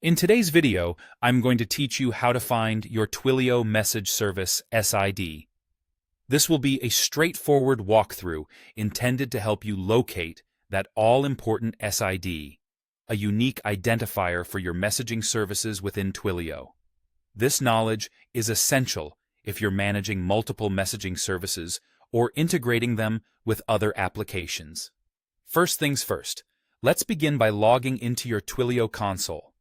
In today's video, I'm going to teach you how to find your Twilio Message Service SID. This will be a straightforward walkthrough intended to help you locate that all-important SID, a unique identifier for your messaging services within Twilio. This knowledge is essential if you're managing multiple messaging services or integrating them with other applications. First things first, let's begin by logging into your Twilio console.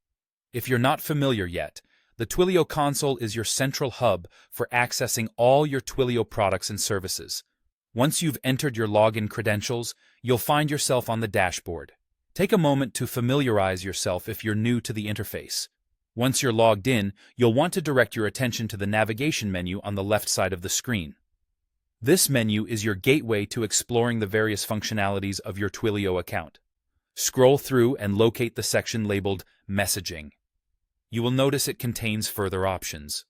If you're not familiar yet, the Twilio console is your central hub for accessing all your Twilio products and services. Once you've entered your login credentials, you'll find yourself on the dashboard. Take a moment to familiarize yourself if you're new to the interface. Once you're logged in, you'll want to direct your attention to the navigation menu on the left side of the screen. This menu is your gateway to exploring the various functionalities of your Twilio account. Scroll through and locate the section labeled Messaging. You will notice it contains further options.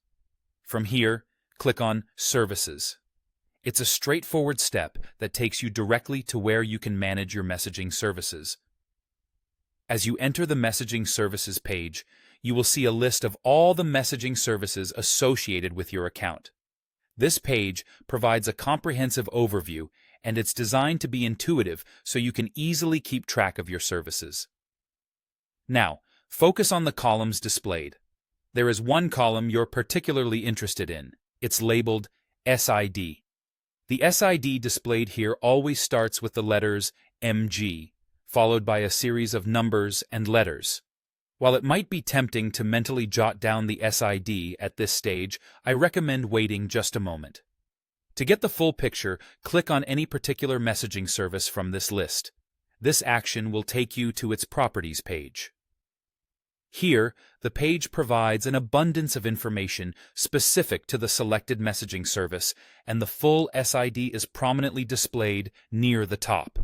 From here, click on Services. It's a straightforward step that takes you directly to where you can manage your messaging services. As you enter the Messaging Services page, you will see a list of all the messaging services associated with your account. This page provides a comprehensive overview, and it's designed to be intuitive so you can easily keep track of your services. Now, focus on the columns displayed. There is one column you're particularly interested in. It's labeled SID. The SID displayed here always starts with the letters MG, followed by a series of numbers and letters. While it might be tempting to mentally jot down the SID at this stage, I recommend waiting just a moment. To get the full picture, click on any particular messaging service from this list. This action will take you to its Properties page. Here, the page provides an abundance of information specific to the selected messaging service, and the full SID is prominently displayed near the top.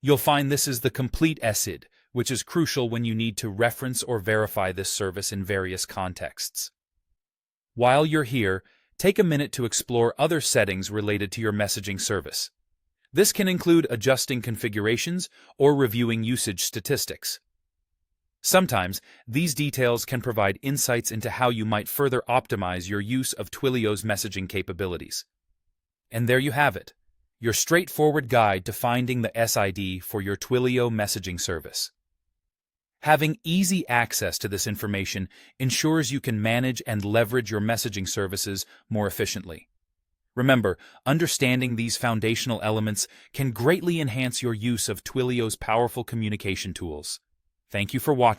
You'll find this is the complete SID, which is crucial when you need to reference or verify this service in various contexts. While you're here, take a minute to explore other settings related to your messaging service. This can include adjusting configurations or reviewing usage statistics. Sometimes, these details can provide insights into how you might further optimize your use of Twilio's messaging capabilities. And there you have it, your straightforward guide to finding the SID for your Twilio messaging service. Having easy access to this information ensures you can manage and leverage your messaging services more efficiently. Remember, understanding these foundational elements can greatly enhance your use of Twilio's powerful communication tools. Thank you for watching.